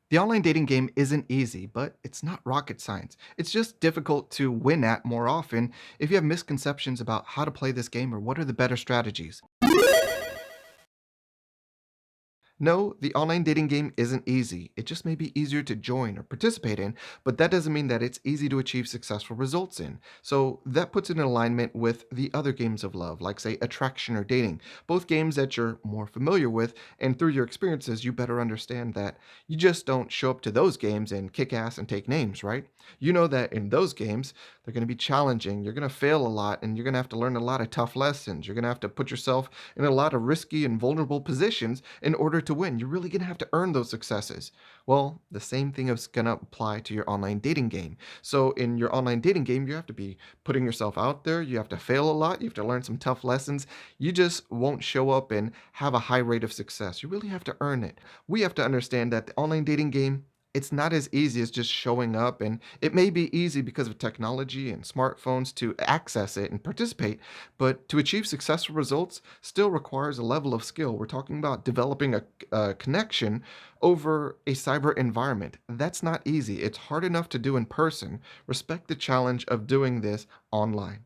The online dating game isn't easy, but it's not rocket science. It's just difficult to win at more often if you have misconceptions about how to play this game or what are the better strategies. No, the online dating game isn't easy. It just may be easier to join or participate in, but that doesn't mean that it's easy to achieve successful results in. So that puts it in alignment with the other games of love, like, say, attraction or dating, both games that you're more familiar with, and through your experiences, you better understand that you just don't show up to those games and kick ass and take names, right? You know that in those games, they're going to be challenging, you're going to fail a lot, and you're going to have to learn a lot of tough lessons. You're going to have to put yourself in a lot of risky and vulnerable positions in order to win. You're really going to have to earn those successes. Well, the same thing is going to apply to your online dating game. So, in your online dating game, you have to be putting yourself out there. You have to fail a lot. You have to learn some tough lessons. You just won't show up and have a high rate of success. You really have to earn it. We have to understand that the online dating game, it's not as easy as just showing up, and it may be easy because of technology and smartphones to access it and participate, but to achieve successful results still requires a level of skill. We're talking about developing a connection over a cyber environment. That's not easy. It's hard enough to do in person. Respect the challenge of doing this online.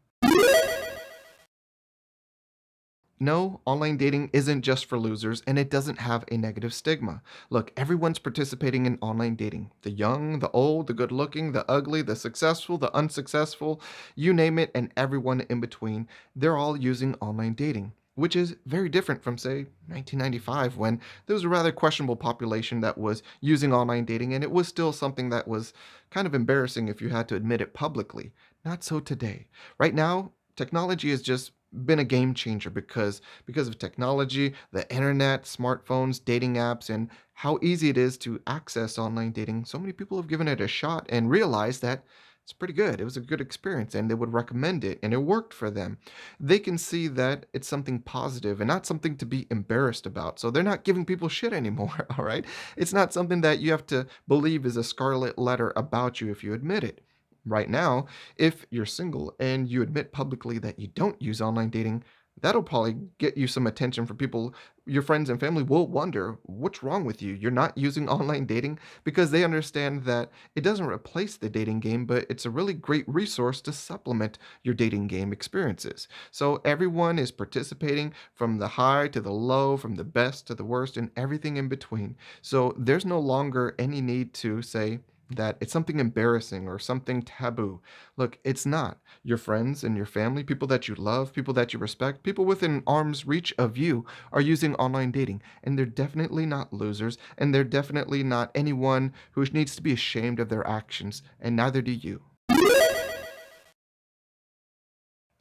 No, online dating isn't just for losers, and it doesn't have a negative stigma. Look, everyone's participating in online dating. The young, the old, the good looking, the ugly, the successful, the unsuccessful, you name it, and everyone in between. They're all using online dating, which is very different from, say, 1995, when there was a rather questionable population that was using online dating, and it was still something that was kind of embarrassing if you had to admit it publicly. Not so today. Right now, technology has just been a game changer because of technology, the internet, smartphones, dating apps, and how easy it is to access online dating. So many people have given it a shot and realized that it's pretty good. It was a good experience and they would recommend it and it worked for them. They can see that it's something positive and not something to be embarrassed about. So they're not giving people shit anymore, all right? It's not something that you have to believe is a scarlet letter about you if you admit it. Right now, if you're single and you admit publicly that you don't use online dating, that'll probably get you some attention from people. Your friends and family will wonder, what's wrong with you? You're not using online dating, because they understand that it doesn't replace the dating game, but it's a really great resource to supplement your dating game experiences. So everyone is participating from the high to the low, from the best to the worst, and everything in between. So there's no longer any need to say, that it's something embarrassing or something taboo. Look, it's not. Your friends and your family, people that you love, people that you respect, people within arm's reach of you are using online dating, and they're definitely not losers, and they're definitely not anyone who needs to be ashamed of their actions, and neither do you.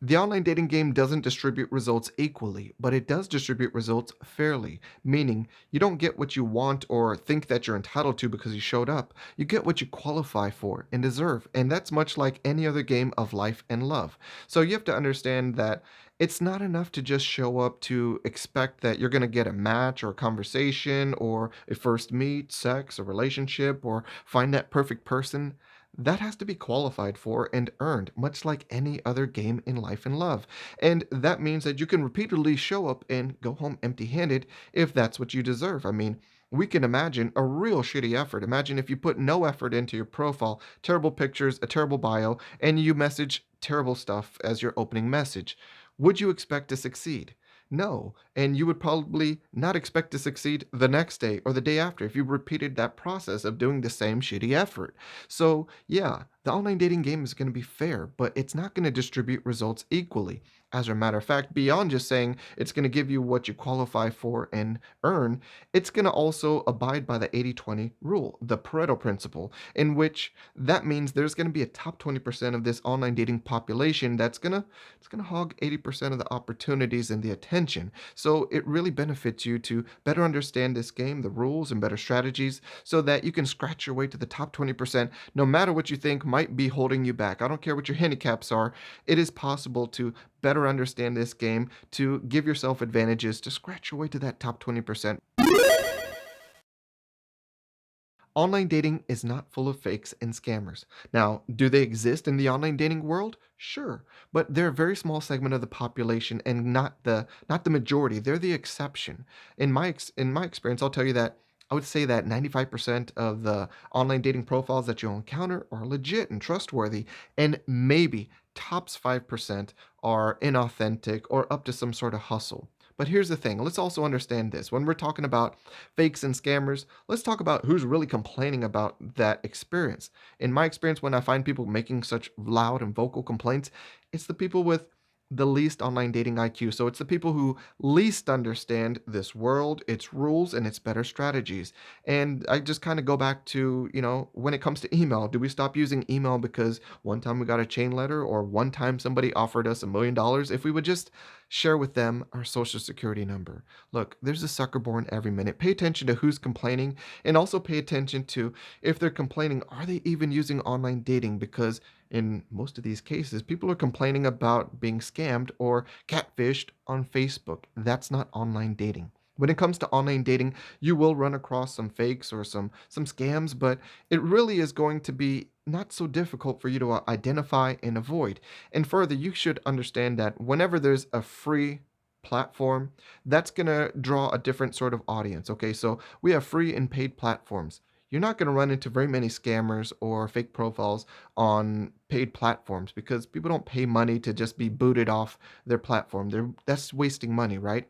The online dating game doesn't distribute results equally, but it does distribute results fairly, meaning you don't get what you want or think that you're entitled to because you showed up. You get what you qualify for and deserve, and that's much like any other game of life and love. So you have to understand that it's not enough to just show up to expect that you're going to get a match or a conversation or a first meet, sex, a relationship, or find that perfect person. That has to be qualified for and earned, much like any other game in life and love. And that means that you can repeatedly show up and go home empty handed if that's what you deserve. I mean, we can imagine a real shitty effort. Imagine if you put no effort into your profile, terrible pictures, a terrible bio, and you message terrible stuff as your opening message. Would you expect to succeed? No, and you would probably not expect to succeed the next day or the day after if you repeated that process of doing the same shitty effort. So, yeah, the online dating game is going to be fair, but it's not going to distribute results equally. As a matter of fact, beyond just saying it's going to give you what you qualify for and earn, it's going to also abide by the 80-20 rule, the Pareto principle, in which that means there's going to be a top 20% of this online dating population that's going to it's going to hog 80% of the opportunities and the attention. So it really benefits you to better understand this game, the rules and better strategies, so that you can scratch your way to the top 20% no matter what you think might be holding you back. I don't care what your handicaps are. It is possible to better understand this game, to give yourself advantages, to scratch your way to that top 20%. Online dating is not full of fakes and scammers. Now, do they exist in the online dating world? Sure, but they're a very small segment of the population and not the majority. They're the exception. In my experience, I'll tell you that I would say that 95% of the online dating profiles that you'll encounter are legit and trustworthy, and maybe tops 5% are inauthentic or up to some sort of hustle. But here's the thing, let's also understand this. When we're talking about fakes and scammers, let's talk about who's really complaining about that experience. In my experience, when I find people making such loud and vocal complaints, it's the people with the least online dating IQ. So it's the people who least understand this world, its rules, and its better strategies. And I just kind of go back to, when it comes to email, do we stop using email because one time we got a chain letter or one time somebody offered us $1 million? If we would just share with them our social security number. Look, there's a sucker born every minute. Pay attention to who's complaining and also pay attention to if they're complaining, are they even using online dating? Because in most of these cases, people are complaining about being scammed or catfished on Facebook. That's not online dating. When it comes to online dating, you will run across some fakes or some scams, but it really is going to be not so difficult for you to identify and avoid. And further, you should understand that whenever there's a free platform, that's going to draw a different sort of audience. Okay, so we have free and paid platforms. You're not going to run into very many scammers or fake profiles on paid platforms because people don't pay money to just be booted off their platform. That's wasting money, right?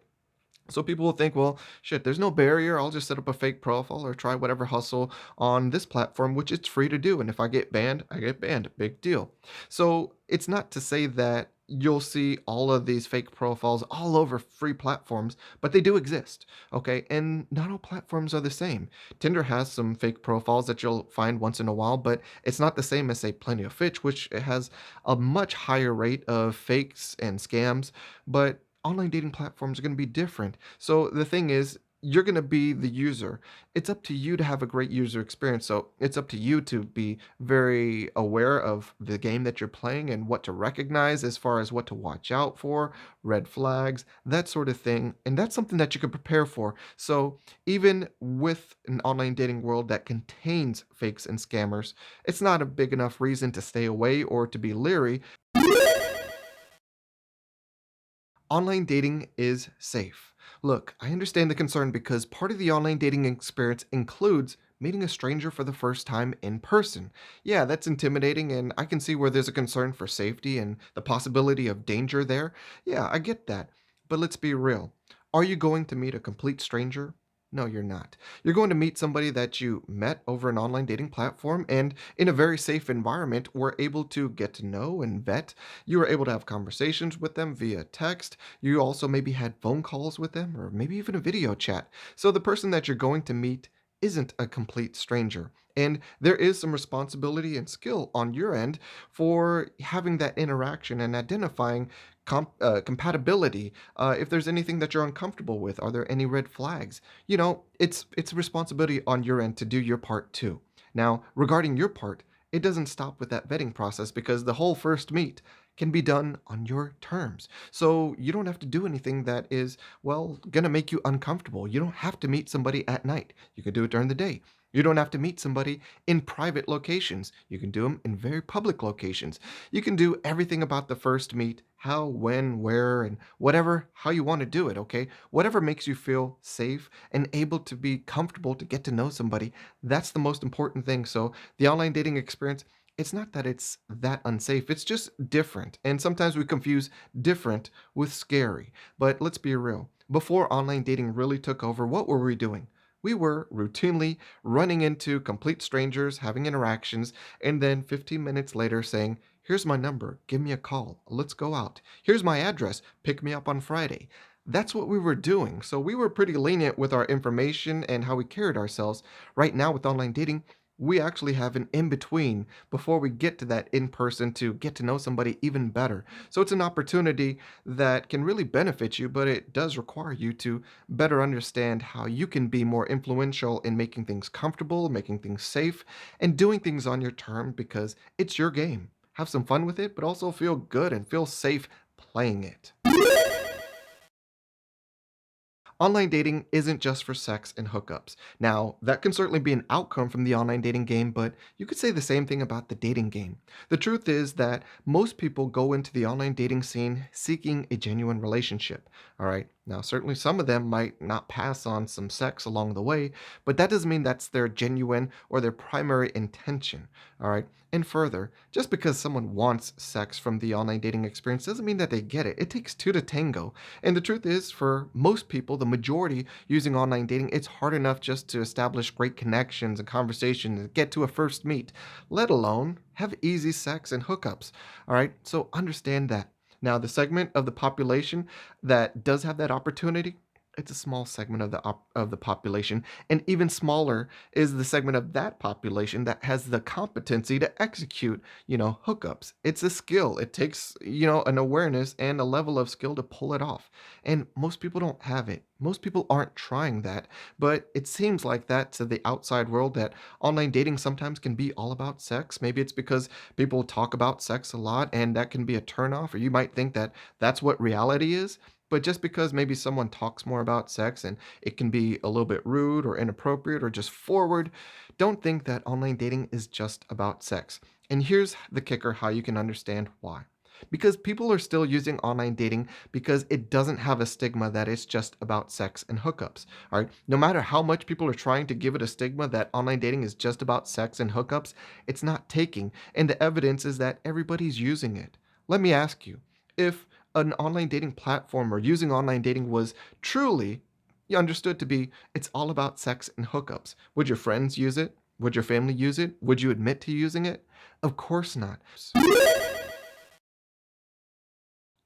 So people will think, well, shit, there's no barrier. I'll just set up a fake profile or try whatever hustle on this platform, which it's free to do. And if I get banned, I get banned. Big deal. So it's not to say that you'll see all of these fake profiles all over free platforms, but they do exist. Okay. And not all platforms are the same. Tinder has some fake profiles that you'll find once in a while, but it's not the same as, say, Plenty of Fish, which has a much higher rate of fakes and scams. But online dating platforms are going to be different. So the thing is, you're going to be the user. It's up to you to have a great user experience. So it's up to you to be very aware of the game that you're playing and what to recognize as far as what to watch out for, red flags, that sort of thing. And that's something that you can prepare for. So even with an online dating world that contains fakes and scammers, it's not a big enough reason to stay away or to be leery. Online dating is safe. Look, I understand the concern because part of the online dating experience includes meeting a stranger for the first time in person. Yeah, that's intimidating, and I can see where there's a concern for safety and the possibility of danger there. Yeah, I get that. But let's be real. Are you going to meet a complete stranger? No, you're not. You're going to meet somebody that you met over an online dating platform and in a very safe environment were able to get to know and vet. You were able to have conversations with them via text. You also maybe had phone calls with them or maybe even a video chat. So the person that you're going to meet isn't a complete stranger. And there is some responsibility and skill on your end for having that interaction and identifying compatibility. If there's anything that you're uncomfortable with, are there any red flags? It's a responsibility on your end to do your part too. Now, regarding your part, it doesn't stop with that vetting process because the whole first meet can be done on your terms. So you don't have to do anything that is, well, going to make you uncomfortable. You don't have to meet somebody at night. You can do it during the day. You don't have to meet somebody in private locations. You can do them in very public locations. You can do everything about the first meet, how, when, where, and whatever, how you want to do it, okay? Whatever makes you feel safe and able to be comfortable to get to know somebody, that's the most important thing. So the online dating experience, it's not that it's that unsafe, it's just different. And sometimes we confuse different with scary. But let's be real. Before online dating really took over, what were we doing? We were routinely running into complete strangers, having interactions, and then 15 minutes later saying, here's my number, give me a call, let's go out. Here's my address, pick me up on Friday. That's what we were doing. So we were pretty lenient with our information and how we carried ourselves. Right now, with online dating, we actually have an in between before we get to that in person to get to know somebody even better. So it's an opportunity that can really benefit you, but it does require you to better understand how you can be more influential in making things comfortable, making things safe, and doing things on your term because it's your game. Have some fun with it, but also feel good and feel safe playing it. Online dating isn't just for sex and hookups. Now, that can certainly be an outcome from the online dating game, but you could say the same thing about the dating game. The truth is that most people go into the online dating scene seeking a genuine relationship, all right? Now, certainly some of them might not pass on some sex along the way, but that doesn't mean that's their genuine or their primary intention. All right. And further, just because someone wants sex from the online dating experience doesn't mean that they get it. It takes two to tango. And the truth is, for most people, the majority using online dating, it's hard enough just to establish great connections and conversations and get to a first meet, let alone have easy sex and hookups. All right. So understand that. Now, the segment of the population that does have that opportunity, it's a small segment of the population, and even smaller is the segment of that population that has the competency to execute, hookups. It's a skill. It takes, an awareness and a level of skill to pull it off. And most people don't have it. Most people aren't trying that, but it seems like that to the outside world that online dating sometimes can be all about sex. Maybe it's because people talk about sex a lot and that can be a turnoff, or you might think that that's what reality is. But just because maybe someone talks more about sex and it can be a little bit rude or inappropriate or just forward, don't think that online dating is just about sex. And here's the kicker how you can understand why. Because people are still using online dating because it doesn't have a stigma that it's just about sex and hookups. All right. No matter how much people are trying to give it a stigma that online dating is just about sex and hookups, it's not taking. And the evidence is that everybody's using it. Let me ask you, if an online dating platform or using online dating was truly you understood to be it's all about sex and hookups, would your friends use it? Would your family use it? Would you admit to using it? Of course not.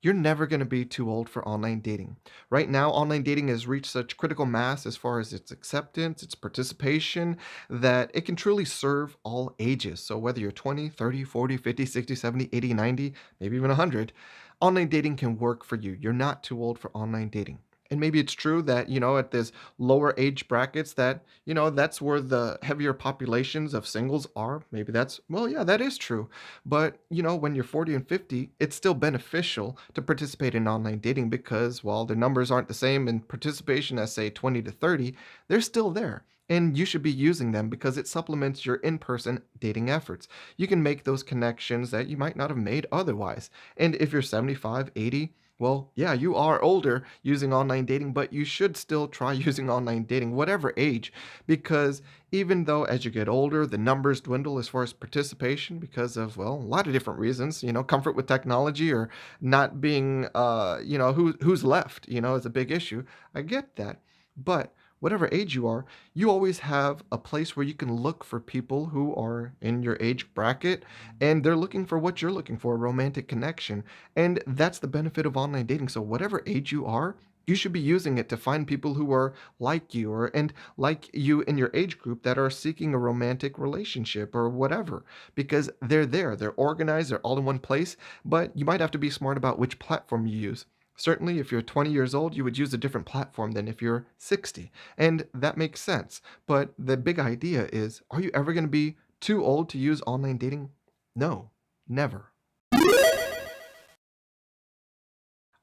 You're never going to be too old for online dating. Right now, online dating has reached such critical mass as far as its acceptance, its participation, that it can truly serve all ages. So, whether you're 20, 30, 40, 50, 60, 70, 80, 90, maybe even 100, online dating can work for you. You're not too old for online dating. And maybe it's true that, at this lower age brackets that, that's where the heavier populations of singles are. Maybe that's, well, yeah, that is true. But, when you're 40 and 50, it's still beneficial to participate in online dating because while the numbers aren't the same in participation as, say, 20 to 30, they're still there. And you should be using them because it supplements your in person dating efforts. You can make those connections that you might not have made otherwise. And if you're 75, 80, well, yeah, you are older using online dating, but you should still try using online dating, whatever age, because even though as you get older, the numbers dwindle as far as participation because of, well, a lot of different reasons, comfort with technology or not being, who's left, is a big issue. I get that. But whatever age you always have a place where you can look for people who are in your age bracket and they're looking for what you're looking for, a romantic connection. And that's the benefit of online dating. So, whatever age you are, you should be using it to find people who are like you or and like you in your age group that are seeking a romantic relationship or whatever because they're there, they're organized, they're all in one place, but you might have to be smart about which platform you use. Certainly, if you're 20 years old, you would use a different platform than if you're 60. And that makes sense. But the big idea is are you ever going to be too old to use online dating? No, never.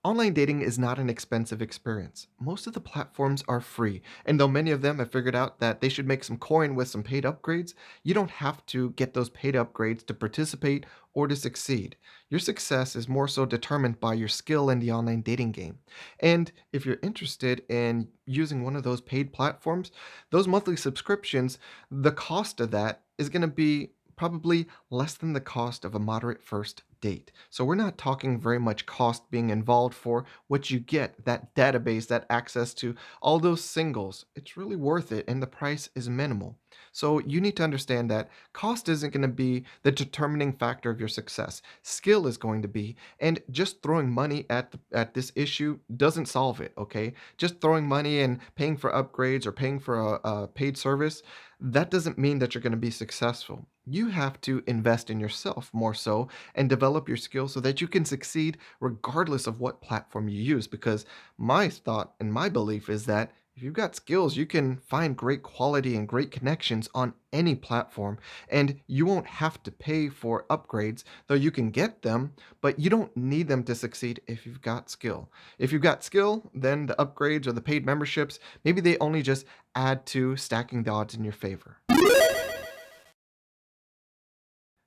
Online dating is not an expensive experience. Most of the platforms are free, and though many of them have figured out that they should make some coin with some paid upgrades, you don't have to get those paid upgrades to participate or to succeed. Your success is more so determined by your skill in the online dating game. And if you're interested in using one of those paid platforms, those monthly subscriptions, the cost of that is going to be probably less than the cost of a moderate first date. So we're not talking very much cost being involved for what you get, that database, that access to all those singles. It's really worth it and the price is minimal. So you need to understand that cost isn't going to be the determining factor of your success. Skill is going to be, and just throwing money at this issue doesn't solve it, okay? Just throwing money and paying for upgrades or paying for a paid service, that doesn't mean that you're going to be successful. You have to invest in yourself more so and develop your skills so that you can succeed regardless of what platform you use. Because my thought and my belief is that if you've got skills, you can find great quality and great connections on any platform, and you won't have to pay for upgrades, though you can get them, but you don't need them to succeed if you've got skill. If you've got skill, then the upgrades or the paid memberships, maybe they only just add to stacking the odds in your favor.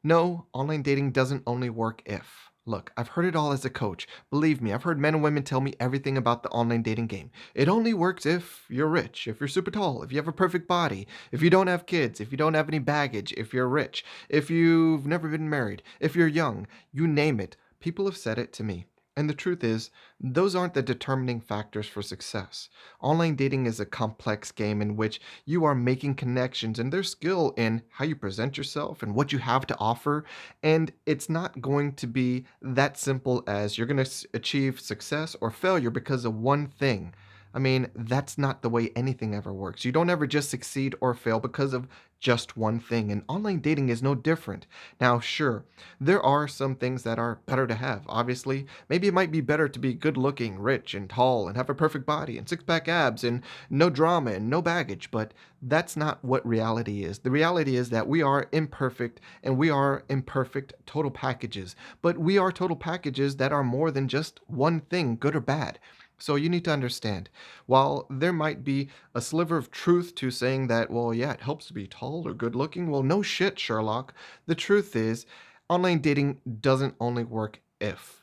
No, online dating doesn't only work if. Look, I've heard it all as a coach. Believe me, I've heard men and women tell me everything about the online dating game. It only works if you're rich, if you're super tall, if you have a perfect body, if you don't have kids, if you don't have any baggage, if you're rich, if you've never been married, if you're young, you name it. People have said it to me. And the truth is, those aren't the determining factors for success. Online dating is a complex game in which you are making connections, and there's skill in how you present yourself and what you have to offer, and it's not going to be that simple as you're going to achieve success or failure because of one thing. I mean, that's not the way anything ever works. You don't ever just succeed or fail because of just one thing. And online dating is no different. Now, sure, there are some things that are better to have. Obviously, maybe it might be better to be good looking, rich, and tall, and have a perfect body, and six pack abs, and no drama, and no baggage. But that's not what reality is. The reality is that we are imperfect and we are imperfect total packages, but we are total packages that are more than just one thing, good or bad. So you need to understand, while there might be a sliver of truth to saying that, well, yeah, it helps to be tall or good looking, well, no shit, Sherlock. The truth is, online dating doesn't only work if.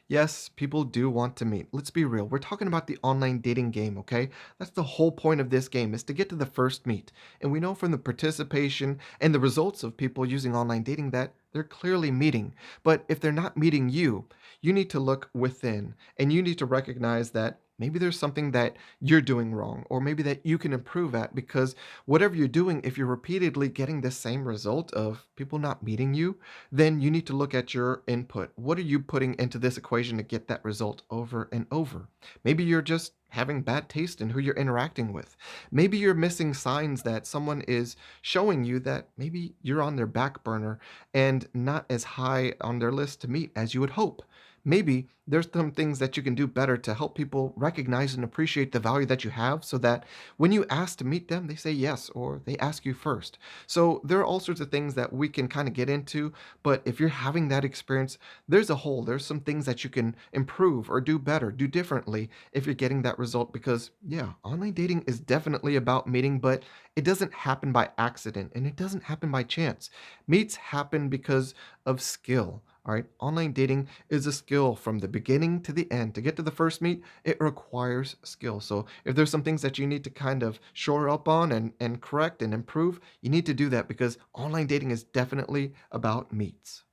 Yes, people do want to meet. Let's be real. We're talking about the online dating game, okay? That's the whole point of this game is to get to the first meet. And we know from the participation and the results of people using online dating that they're clearly meeting. But if they're not meeting you, you need to look within and you need to recognize that maybe there's something that you're doing wrong or maybe that you can improve at because whatever you're doing, if you're repeatedly getting the same result of people not meeting you, then you need to look at your input. What are you putting into this equation to get that result over and over? Maybe you're just having bad taste in who you're interacting with. Maybe you're missing signs that someone is showing you that maybe you're on their back burner and not as high on their list to meet as you would hope. Maybe there's some things that you can do better to help people recognize and appreciate the value that you have so that when you ask to meet them, they say yes or they ask you first. So there are all sorts of things that we can kind of get into, but if you're having that experience, there's a hole. There's some things that you can improve or do better, do differently if you're getting that result because yeah, online dating is definitely about meeting, but it doesn't happen by accident and it doesn't happen by chance. Meets happen because of skill. All right, online dating is a skill from the beginning to the end. To get to the first meet, it requires skill. So if there's some things that you need to kind of shore up on and correct and improve, you need to do that because online dating is definitely about meets.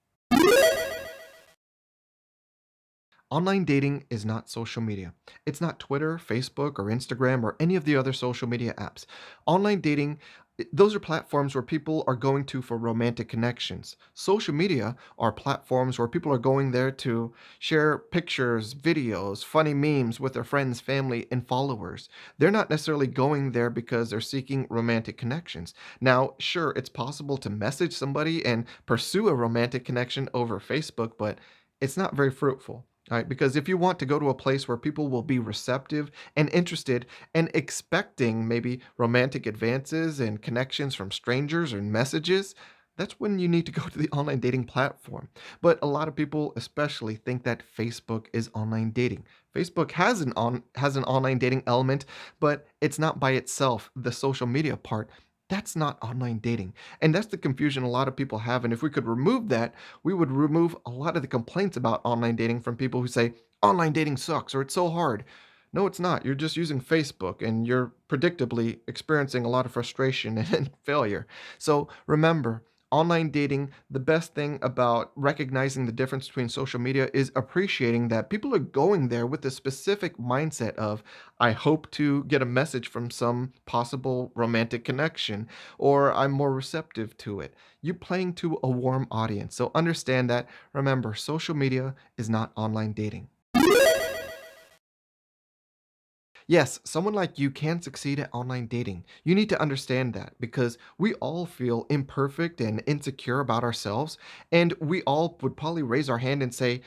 Online dating is not social media. It's not Twitter, Facebook, or Instagram, or any of the other social media apps. Online dating, those are platforms where people are going to for romantic connections. Social media are platforms where people are going there to share pictures, videos, funny memes with their friends, family, and followers. They're not necessarily going there because they're seeking romantic connections. Now, sure, it's possible to message somebody and pursue a romantic connection over Facebook, but it's not very fruitful. All right, because if you want to go to a place where people will be receptive and interested and expecting maybe romantic advances and connections from strangers or messages, that's when you need to go to the online dating platform. But a lot of people especially think that Facebook is online dating. Facebook has an online dating element, but it's not by itself the social media part. That's not online dating. And that's the confusion a lot of people have. And if we could remove that, we would remove a lot of the complaints about online dating from people who say online dating sucks or it's so hard. No, it's not. You're just using Facebook and you're predictably experiencing a lot of frustration and failure. So remember, online dating, the best thing about recognizing the difference between social media is appreciating that people are going there with a specific mindset of, I hope to get a message from some possible romantic connection, or I'm more receptive to it. You're playing to a warm audience. So understand that. Remember, social media is not online dating. Yes, someone like you can succeed at online dating. You need to understand that because we all feel imperfect and insecure about ourselves, and we all would probably raise our hand and say,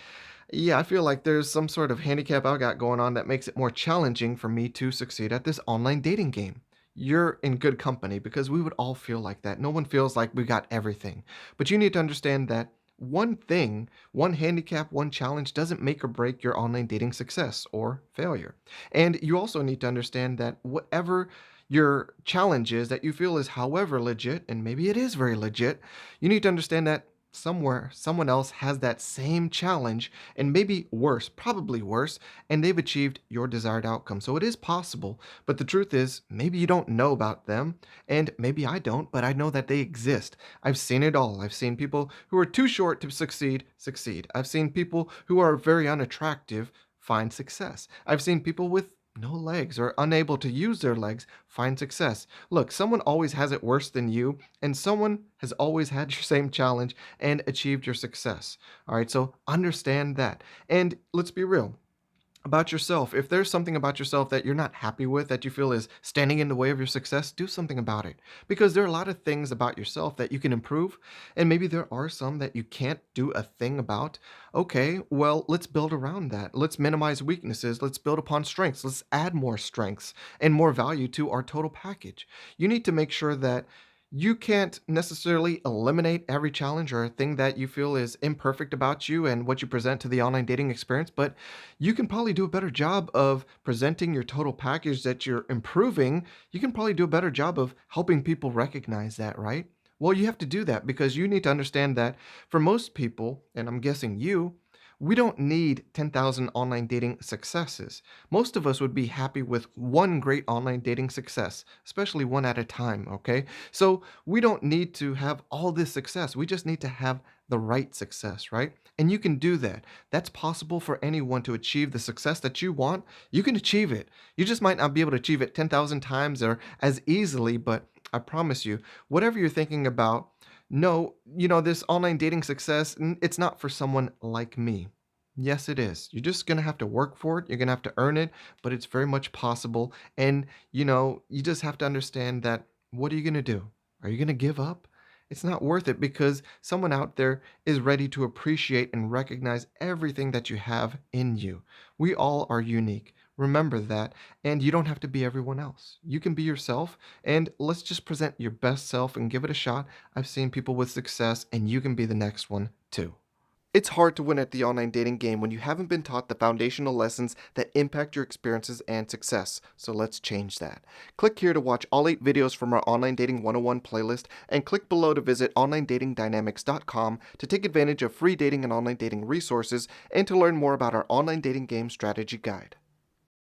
yeah, I feel like there's some sort of handicap I got going on that makes it more challenging for me to succeed at this online dating game. You're in good company because we would all feel like that. No one feels like we got everything. But you need to understand that one thing, one handicap, one challenge doesn't make or break your online dating success or failure. And you also need to understand that whatever your challenges that you feel is however legit, and maybe it is very legit, you need to understand that somewhere someone else has that same challenge and maybe worse, probably worse, and they've achieved your desired outcome. So it is possible, but the truth is maybe you don't know about them, and maybe I don't, but I know that they exist. I've seen it all. I've seen people who are too short to succeed. I've seen people who are very unattractive find success. I've seen people with no legs or unable to use their legs find success. Look, someone always has it worse than you, and someone has always had your same challenge and achieved your success. All right, so understand that. And let's be real about yourself. If there's something about yourself that you're not happy with, that you feel is standing in the way of your success, do something about it. Because there are a lot of things about yourself that you can improve, and maybe there are some that you can't do a thing about. Okay, well, let's build around that. Let's minimize weaknesses. Let's build upon strengths. Let's add more strengths and more value to our total package. You need to make sure that you can't necessarily eliminate every challenge or thing that you feel is imperfect about you and what you present to the online dating experience, but you can probably do a better job of presenting your total package that you're improving. You can probably do a better job of helping people recognize that, right? Well, you have to do that because you need to understand that for most people, and I'm guessing you, we don't need 10,000 online dating successes. Most of us would be happy with one great online dating success, especially one at a time, okay? So we don't need to have all this success. We just need to have the right success, right? And you can do that. That's possible for anyone to achieve the success that you want. You can achieve it. You just might not be able to achieve it 10,000 times or as easily, but I promise you, whatever you're thinking about, no, this online dating success, it's not for someone like me. Yes, it is. You're just going to have to work for it. You're going to have to earn it, but it's very much possible. And, you just have to understand that what are you going to do? Are you going to give up? It's not worth it because someone out there is ready to appreciate and recognize everything that you have in you. We all are unique. Remember that. And you don't have to be everyone else. You can be yourself. And let's just present your best self and give it a shot. I've seen people with success, and you can be the next one too. It's hard to win at the online dating game when you haven't been taught the foundational lessons that impact your experiences and success. So let's change that. Click here to watch all 8 videos from our Online Dating 101 playlist, and click below to visit onlinedatingdynamics.com to take advantage of free dating and online dating resources and to learn more about our online dating game strategy guide.